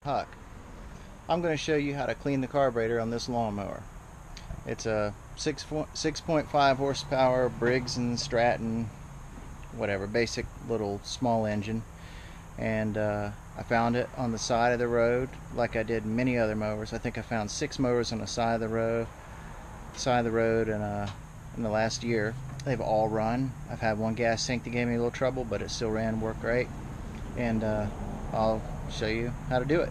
Huck. I'm going to show you how to clean the carburetor on this lawnmower. It's a 6.5 horsepower Briggs and Stratton, whatever, basic little small engine. And I found it on the side of the road like I did many other mowers. I think I found 6 mowers on the side of the road in the last year. They've all run. I've had one gas tank that gave me a little trouble, but it still ran and worked great. And I'll show you how to do it.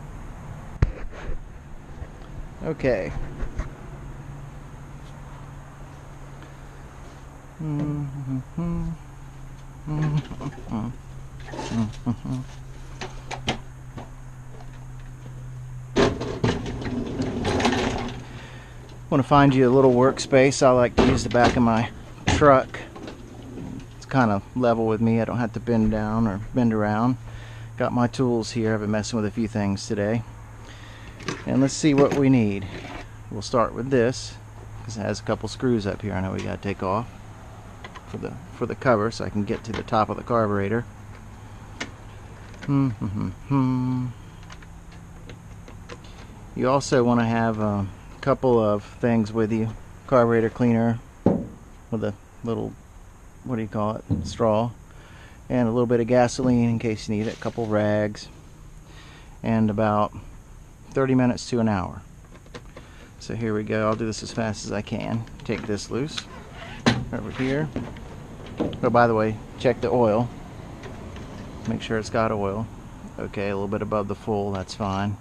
Okay. Want to find you a little workspace. I like to use the back of my truck. It's kind of level with me. I don't have to bend down or bend around. Got my tools here. I've been messing with a few things today. And let's see what we need. We'll start with this because it has a couple screws up here I know we got to take off for the cover so I can get to the top of the carburetor. You also want to have a couple of things with you. Carburetor cleaner with a little, what do you call it, straw, and a little bit of gasoline in case you need it, a couple rags, and about 30 minutes to an hour. So here we go. I'll do this as fast as I can. Take this loose over here. Oh, by the way, check the oil. Make sure it's got oil. Okay, a little bit above the full, that's fine.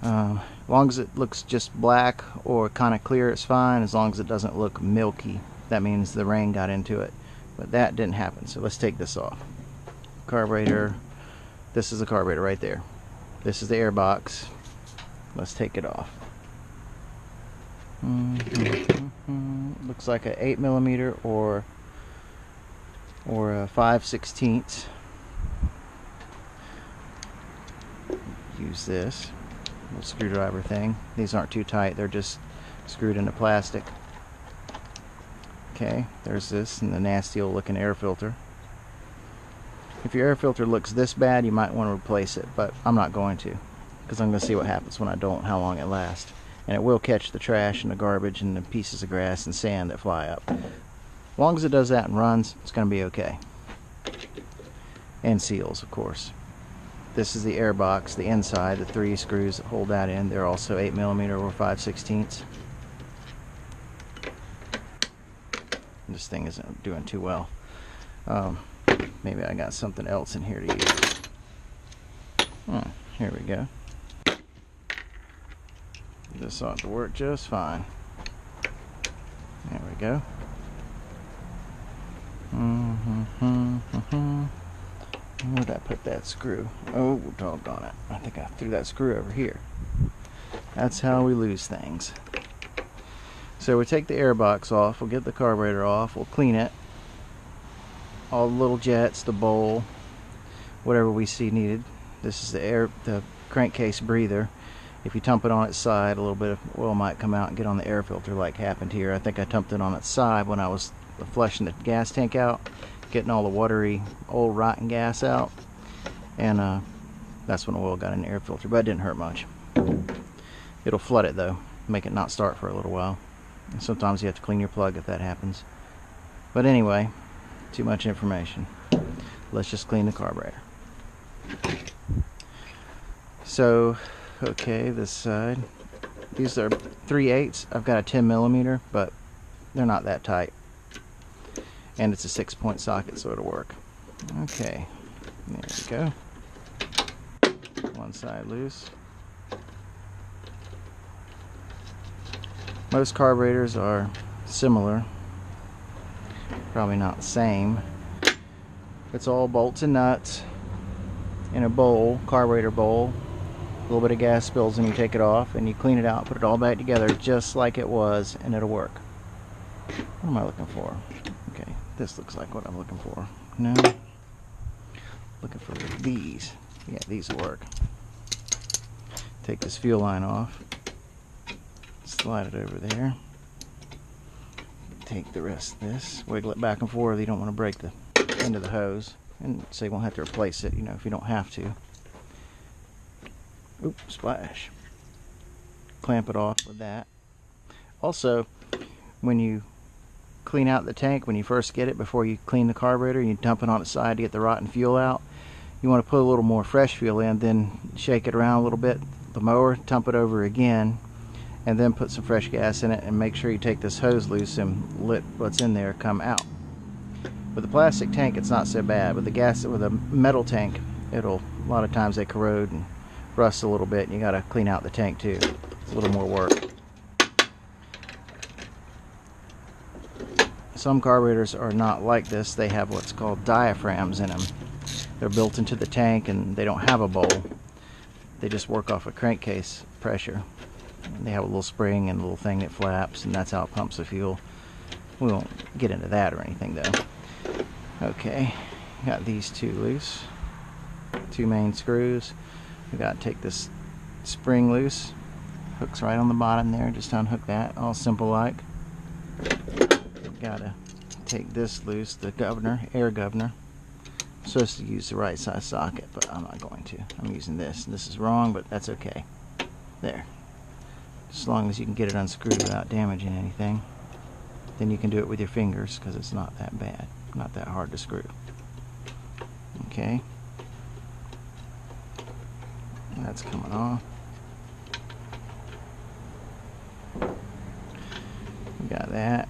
As long as it looks just black or kind of clear, it's fine. As long as it doesn't look milky, that means the rain got into it. But that didn't happen, so let's take this off. Carburetor. This is the carburetor right there. This is the air box. Let's take it off. Looks like a 8mm or a 5/16. Use this little screwdriver thing. These aren't too tight. They're just screwed into plastic. Okay, there's this and the nasty old looking air filter. If your air filter looks this bad, you might want to replace it, but I'm not going to, because I'm going to see what happens when I don't, how long it lasts. And it will catch the trash and the garbage and the pieces of grass and sand that fly up. As long as it does that and runs, it's going to be okay. And seals, of course. This is the air box, the inside, the 3 screws that hold that in. They're also 8mm or 5/16. This thing isn't doing too well. Maybe I got something else in here to use. Here we go. This ought to work just fine. There we go. Where did I put that screw? Oh, doggone it. I think I threw that screw over here. That's how we lose things. So we take the air box off, we'll get the carburetor off, we'll clean it. All the little jets, the bowl, whatever we see needed. This is the crankcase breather. If you dump it on its side, a little bit of oil might come out and get on the air filter like happened here. I think I dumped it on its side when I was flushing the gas tank out, getting all the watery, old rotten gas out. And that's when the oil got in the air filter, but it didn't hurt much. It'll flood it though, make it not start for a little while. And sometimes you have to clean your plug if that happens. But anyway, too much information. Let's just clean the carburetor. So, okay, this side. These are 3/8. I've got a 10mm, but they're not that tight. And it's a 6-point socket, so it'll work. Okay, there we go. One side loose. Most carburetors are similar. Probably not the same. It's all bolts and nuts in a bowl, carburetor bowl. A little bit of gas spills and you take it off and you clean it out, put it all back together just like it was, and it'll work. What am I looking for? Okay, this looks like what I'm looking for. No. Looking for these. Yeah, these will work. Take this fuel line off. Slide it over there. Take the rest of this, wiggle it back and forth. You don't want to break the end of the hose. and so you won't have to replace it, you know, if you don't have to. Oops, splash. Clamp it off with that. Also, when you clean out the tank, when you first get it, before you clean the carburetor, you dump it on its side to get the rotten fuel out. You want to put a little more fresh fuel in, then shake it around a little bit, the mower, dump it over again, and then put some fresh gas in it, and make sure you take this hose loose and let what's in there come out. With the plastic tank, it's not so bad. With a metal tank, a lot of times they corrode and rust a little bit, and you got to clean out the tank too. It's a little more work. Some carburetors are not like this. They have what's called diaphragms in them. They're built into the tank, and they don't have a bowl. They just work off a crankcase pressure. And they have a little spring and a little thing that flaps, and that's how it pumps the fuel. We won't get into that or anything though. Okay, got these two loose. Two main screws. We got to take this spring loose. Hook's right on the bottom there. Just unhook that, all simple like. Got to take this loose, the governor, air governor. I'm supposed to use the right size socket, but I'm not going to. I'm using this. This is wrong, but that's okay. There. As long as you can get it unscrewed without damaging anything. Then you can do it with your fingers, because it's not that bad. Not that hard to screw. Okay. That's coming off. We got that.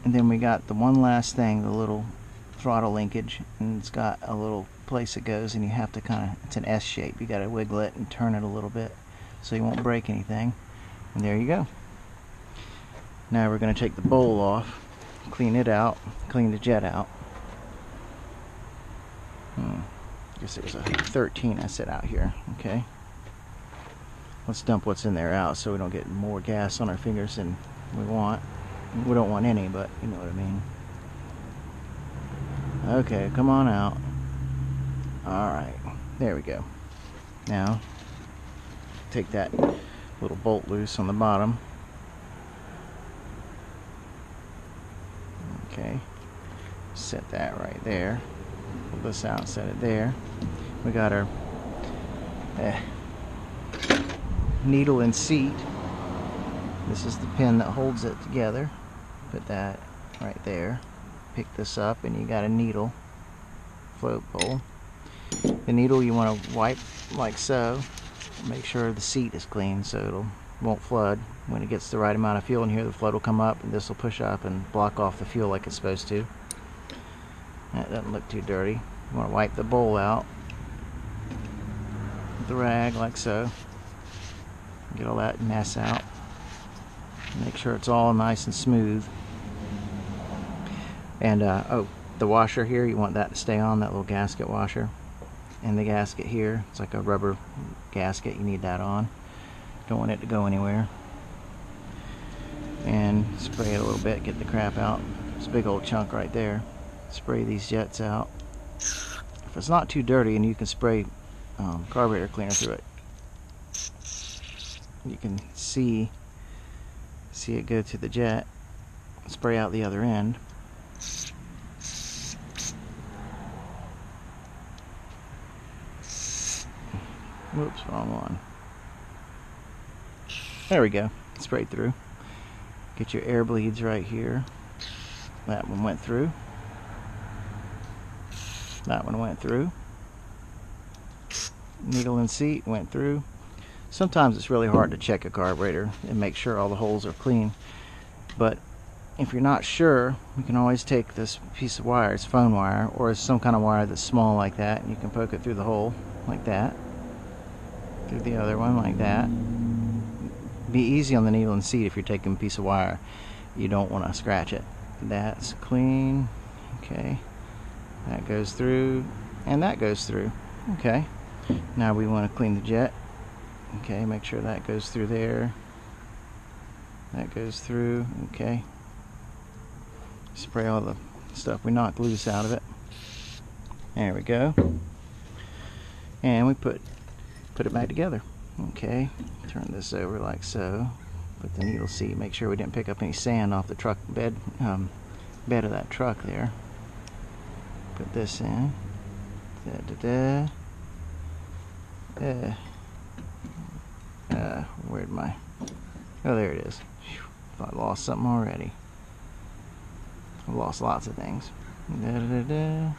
And then we got the one last thing, the little throttle linkage, and it's got a little place it goes, and you have to it's an S shape. You got to wiggle it and turn it a little bit so you won't break anything. And there you go. Now we're going to take the bowl off, clean it out, clean the jet out. I guess it was a 13 I set out here. Okay. Let's dump what's in there out so we don't get more gas on our fingers than we want. We don't want any, but you know what I mean. Okay, come on out. Alright, there we go. Now, take that little bolt loose on the bottom. Okay, set that right there. Pull this out, set it there. We got our needle and seat. This is the pin that holds it together. Put that right there. Pick this up, and you got a needle float bowl. The needle you want to wipe like so. Make sure the seat is clean so it won't flood. When it gets the right amount of fuel in here, the float will come up, and this will push up and block off the fuel like it's supposed to. That doesn't look too dirty. You want to wipe the bowl out with the rag like so. Get all that mess out. Make sure it's all nice and smooth. And oh, the washer here, you want that to stay on, that little gasket washer. And the gasket here, it's like a rubber gasket, you need that on. Don't want it to go anywhere. And spray it a little bit, get the crap out. It's a big old chunk right there. Spray these jets out. If it's not too dirty, and you can spray carburetor cleaner through it. You can see it go to the jet, spray out the other end. Whoops, wrong one. There we go, sprayed through. Get your air bleeds right here. That one went through. That one went through. Needle and seat went through. Sometimes it's really hard to check a carburetor and make sure all the holes are clean, but if you're not sure, you can always take this piece of wire, it's phone wire, or some kind of wire that's small like that, and you can poke it through the hole like that, through the other one like that. Be easy on the needle and seat if you're taking a piece of wire. You don't want to scratch it. That's clean. Okay, that goes through, and that goes through. Okay, now we want to clean the jet. Okay, make sure that goes through there. That goes through. Okay. Spray all the stuff we knocked loose out of it. There we go. And we put it back together. Okay. Turn this over like so. Put the needle seat. Make sure we didn't pick up any sand off the truck bed of that truck there. Put this in. Where'd my... Oh, there it is. Thought I lost something already. I've lost lots of things. There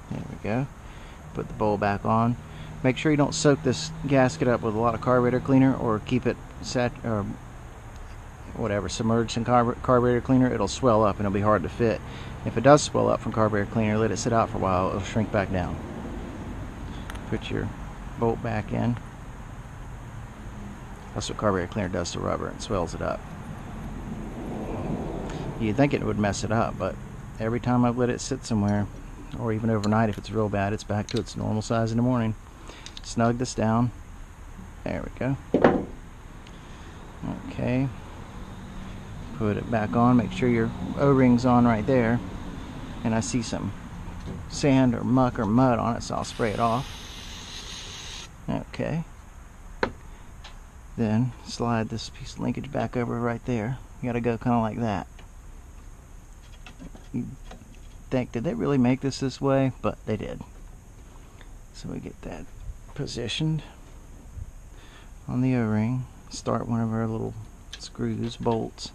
we go. Put the bowl back on. Make sure you don't soak this gasket up with a lot of carburetor cleaner, or keep it submerged in carburetor cleaner. It'll swell up and it'll be hard to fit. If it does swell up from carburetor cleaner, let it sit out for a while. It'll shrink back down. Put your bolt back in. That's what carburetor cleaner does to rubber. It swells it up. You'd think it would mess it up, but every time I've let it sit somewhere, or even overnight if it's real bad, it's back to its normal size in the morning. Snug this down. There we go. Okay. Put it back on. Make sure your O-ring's on right there. And I see some sand or muck or mud on it, so I'll spray it off. Okay. Then slide this piece of linkage back over right there. You gotta go kind of like that. You think, did they really make this way? But they did. So we get that positioned on the O-ring. Start one of our little screws, bolts.